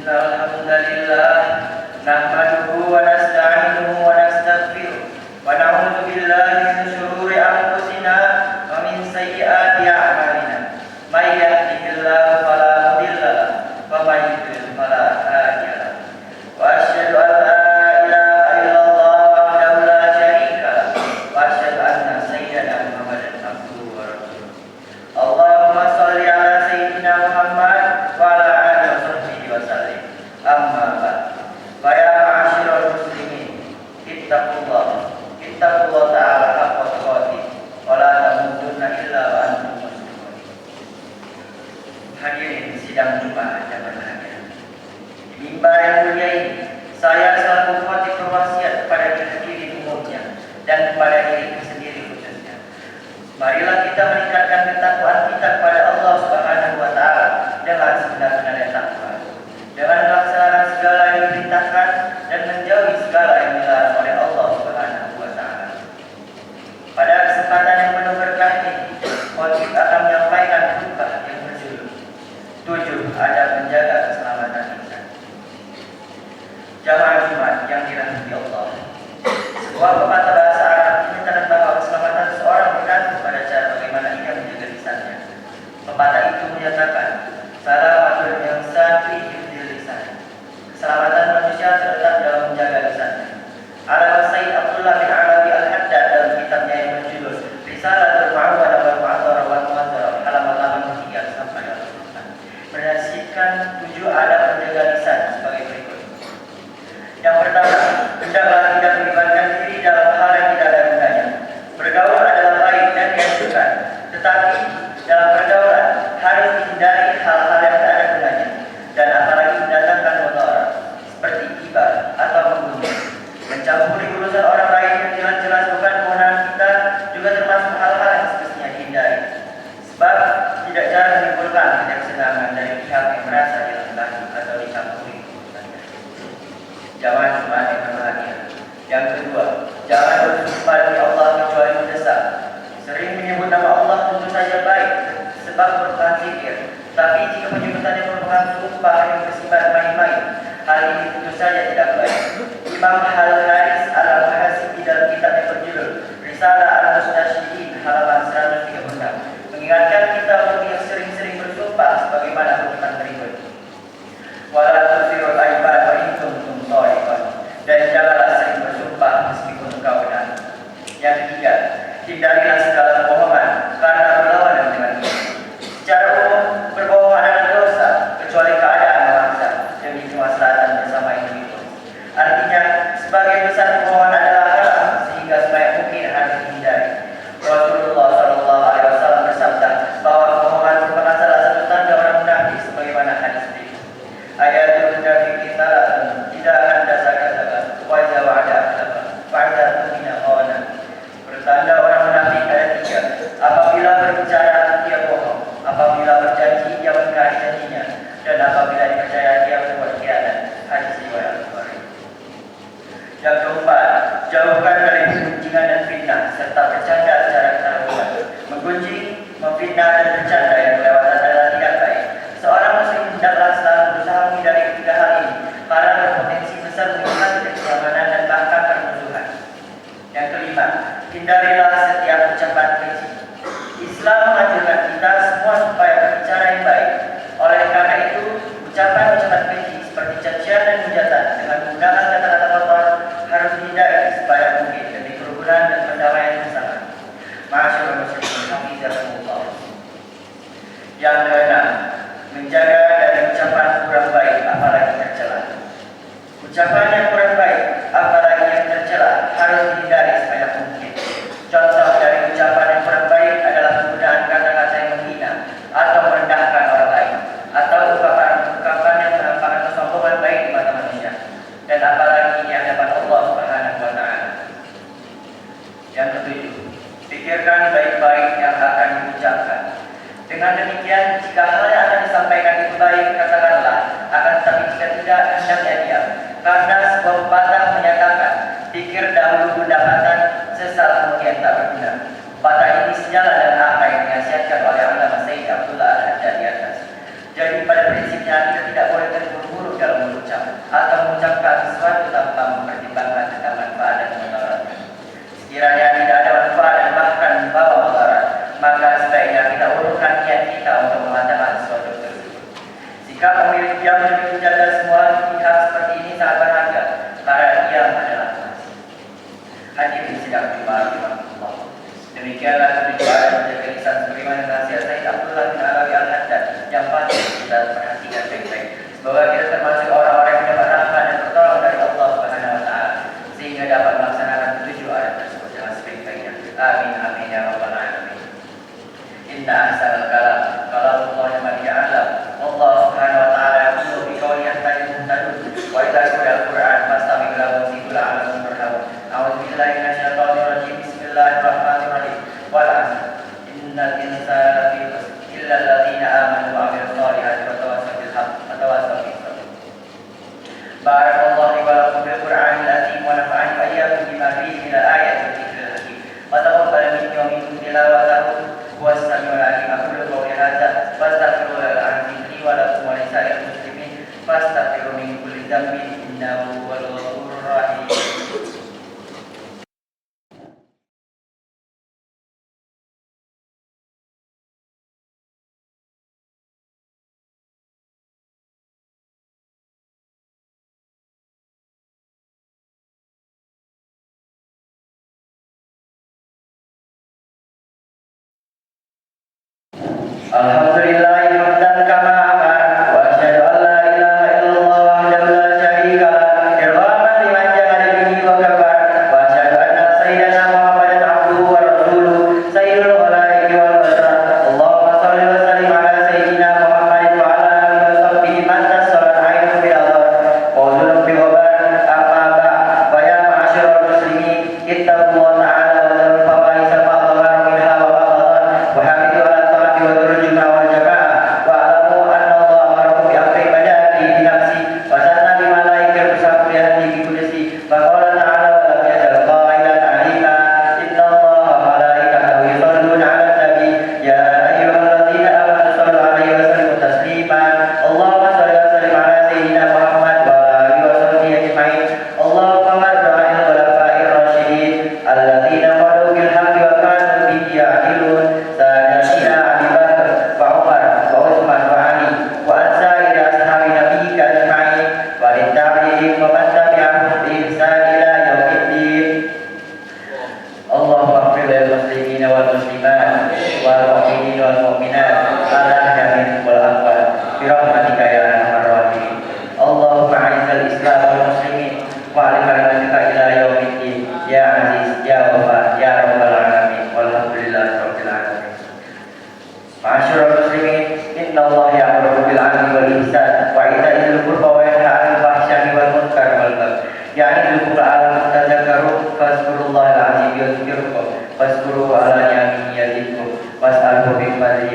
Alhamdulillah nahmaduhu wa nasta'inuhu wa nastaghfiruh wa na'udzu billahi min shururi anfusina wa min sayyiati a'malina. May yahdihillahu fala mudilla lahu wa may yudlil fala hadiya lahu. Wa asyhadu an la ilaha illallah wahdahu la syarika lahu wa asyhadu anna sayyidana Muhammadan abduhu wa rasuluh. Allahumma shalli ala sayyidina Muhammad wa ala alihi wa sahbihi wa sallim. Amma ba'd. Fa ya ma'asyiral muslimin, ittaqullah ta'ala haqqa tuqatih wa la tamutunna illa wa antum muslimun. Hadirin sidang Jumat yang berbahagia. Di mimbar yang mulia ini, saya selaku khotib berwasiat kepada diri umumnya dan kepada diri sendiri khususnya. Marilah kita meningkatkan ketakwaan kita kepada Allah Subhanahu wa taala dengan sebenar-benarnya takwa, dengan melaksanakan segala yang diperintahkan dan menjauhi segala yang dilarang oleh Allah Subhanahu wa taala. Pada kesempatan yang penuh berkah ini, khotib akan menyampaikan khutbah yang berjudul 7 Adab Menjaga Keselamatan Insan. Jamaah Jumat yang dirahmati Allah, sebuah pepatah bahasa Arab menyatakan bahwa keselamatan seseorang bergantung pada cara bagaimana ia menjaga lisannya. Pepatah itu menyatakan, salamatul insan fi hifdzil lisan. Keselamatan manusia terletak dalam menjaga lisannya. Al Sayyid Abdullah bin Arabi Al-Haddad dalam kitabnya yang berjudul Risalatul Mu'awwadah wal Mu'adzarah wal Mu'adzarah halaman 3 sampai 4 menyaksikan 7 adab menjaga lisan sebagai berikut. Yang pertama, hendaklah tidak melibatkan diri dalam hal yang tidak ada gunanya. Bergaul adalah baik dan dianjurkan, tetapi dalam pergaulan harus dihindari hal-hal yang tidak ada gunanya dan apalagi mendatangkan mudarat seperti ghibah atau membunuh. Mencampuri urusan orang lain yang jelas-jelas bukan kewenangan kita juga termasuk hal-hal yang semestinya dihindari, sebab tidak jarang menimbulkan ketidaksenangan dari pihak yang merasa dilantarkan atau dicampuri urusannya. Jamaah Jumat yang berbahagia. Yang kedua, jangan bersumpah demi Allah kecuali mendesak. Sering menyebut nama Allah tentu saja baik, sebab merupakan zikir. Tapi jika penyebutannya merupakan sumpah yang bersifat main-main, hal ini tentu saja tidak baik. Imam Al-Haris Al-Muhasibi dalam kitab yang berjudul Risalah Al-Mustasyihin halaman 136 mengingatkan kita untuk yang sering-sering bersumpah sebagaimana urutan berikut. Wala tusirul aiban wa in kuntum shadiqin. Dan janganlah sering bersumpah meskipun engkau benar. Yang ketiga, hindarilah segala kebohongan karena berlawanan dengannya. Secara umum, berbohong adalah dosa kecuali keadaan memaksa demi kemaslahatan bersama individu. Artinya, sebagai besar kebohongan adalah haram sehingga sebanyak mungkin harus dihindari. Rasulullah SAW bersabda bahwa kebohongan merupakan salah satu tanda orang munafik sebagaimana hadis berikut. Ayatul munafiqin salatun tidak akan dasar-dasar wa idza wa'ada akhlaba wa idza tumina khawana. Bertanda orang munafik ada 3. Apabila berbicara dia bohong, apabila berjanji dia mengingkari janjinya, dan apabila dipercaya dia berbuat khianat. Hadis riwayat Bukhari. Yang keempat, jauhkan dari gunjingan dan fitnah serta bercanda secara keterbukaan. Menggunjing, memfitnah dan bercanda yang kelewatan adalah tidak baik. Seorang muslim hendaklah selalu berusaha menghindari 3 hal ini karena berpotensi besar menimbulkan ketidaknyamanan dan bahkan permusuhan. Yang kelima, hindarilah setiap ucapan keji. Islam menganjurkan kita semua supaya berbicara yang baik. Oleh karena itu, ucapan-ucapan keji seperti cacian dan hujatan dengan menggunakan kata-kata kotor harus dihindari supaya mungkin demi kerukunan dan perdamaian bersama. Ma'asyiral muslimin hafizakumullah. Yang keenam, menjaga dari ucapan kurang baik apalagi tercela. Ucapan yang kurang baik apalagi yang tercela harus dihindari sebanyak mungkin. Contoh dari ucapan yang kurang baik adalah penggunaan kata-kata yang menghina atau merendahkan orang lain, atau ungkapan yang menampakkan kesombongan baik di mata manusia, dan apalagi di hadapan Allah Subhanahu wa taala. Yang ketujuh, pikirkan baik-baik yang akan diucapkan. Dengan demikian, jika hal yang akan disampaikan itu baik, katakanlah, akan tetapi jika tidak, hendaknya diam. Karena sebuah pepatah menyatakan, pikir dahulu pendapatan, sesal kemudian tak berguna. Pepatah ini sejalan dengan apa yang dinasihatkan oleh Allama Sayyid Abdullah Al-Haddad di atas. Jadi pada pada prinsipnya kita tidak boleh terburu-buru dalam mengucap atau mengucapkan sesuatu tanpa mempertimbangkan tentang manfaat dan mudaratnya. Sekiranya tidak ada manfaat dan bahkan membawa mudarat, maka sebaiknya kita urutkan niat kita untuk mengatakan sesuatu tersebut. Sikap pemilik yang menjaga semua pihak seperti ini sangat berharga karena ia adalah hadirin sidang dimarahi Allah. Demikianlah kebijakan menjaga lisan sebagaimana nasihat Said Abdullah bin Alawi Al-Haddad yang patut kita perhatikan baik-baik. Semoga kita termasuk orang-orang yang dapat rahmat dan pertolongan dari Allah Subhanahu wa taala sehingga dapat melaksanakan tujuh ayat tersebut dengan sebaik-baiknya. Amin amin ya rabbal alamin. Inna ahsanal kalam kalamullah man ya'lam. Allah Subhanahu wa taala yaqulu bi qawli yahtadun wa idza quri'a al-Qur'an fastami'u lahu wa ansitu la'allakum turhamun. A'udzu billahi minasyaitonir rajim. Bismillahirrahmanirrahim. Wal 'asr. Innal insana lafi khusr illa alladziina aamanu wa 'amilus shalihati wa tawassaw bil haqq wa tawassaw bis sabr. Barakallahu li wa lakum bil Qur'anil azim wa nafa'ani wa iyyakum bima fihi min al-ayati wa dzikril hakim. Wa taqabbal minni wa minkum tilawatahu huwas samiul 'alim. Aqulu qawli hadza wa astaghfirullahal 'azim li wa lakum wa lisa'iril muslimin fastaghfiru min kulli dhanbin innahu huwal ghafurur rahim. Alhamdulillah hamdan kama amar wa asyhadu an la ilaha illallah wahdahu la syarika lah irhaman liman jahada bihi wa kafar wa asyhadu anna sayyidana Muhammadan abduhu wa rasuluhu sayyidul khalaiqi wal bashar. Allahumma shalli wa sallim ala sayyidina Muhammadin wa ala alihi wa sahbihi man tasawwara ayatu bil adhar qawlun bi wabar amma ba wa ya ma'asyiral muslimin ittaqullaha ta'ala wa dharul fawaisa ma dhahara minha wa ma batan wa hamidu ala ta'ati wa durujuna wa jamaah wa alamu anna Allah amarakum bi amri badati bi nafsi wa sanna bi malaikati musabbihati bi qudsi wa qala ta'ala wa lam yajal qailan 'alima inna Allah wa malaikatahu yusalluna 'alan nabi ya ayyuhalladzina amanu sallu 'alaihi wa sallimu taslima. Allahumma shalli wa sallim ala sayyidina Muhammad wa ala alihi wa sahbihi ajma'in. Allahumma marda 'alal khulafa'ir rasyidin alladzina qadu bil haqqi wa kanu bihi ya'dilun sayyidina Abi Bakar wa Umar wa Utsman wa Ali wa sa'ir ashabi nabiyyika ajma'in wa littabi'in wa man tabi'ahum bi ihsan ila yaumiddin. Allahumma ighfir lil muslimina wal muslimat wal mu'minin wal mu'minat al-ahya'i wal amwat bi rahmatika ya arhamar rahimin. Allahumma 'izzal islam wal muslimin wa 'ala kalimatika ila yaumiddin ya aziz ya wahhab ya rabbal alamin walhamdulillahi rabbil alamin. Ma'asyiral muslimin, inna Allah ya'muru bil 'adli wal ihsan wa ita'i dzil qurba wa yanha 'anil fahsya'i wal munkar wal baghi ya'idukum la'allakum tadhakkarun fazkurullahal 'azim yadhkurkum wazkuruhu 'ala ni'amihi yazidkum was'alhu min fadlihi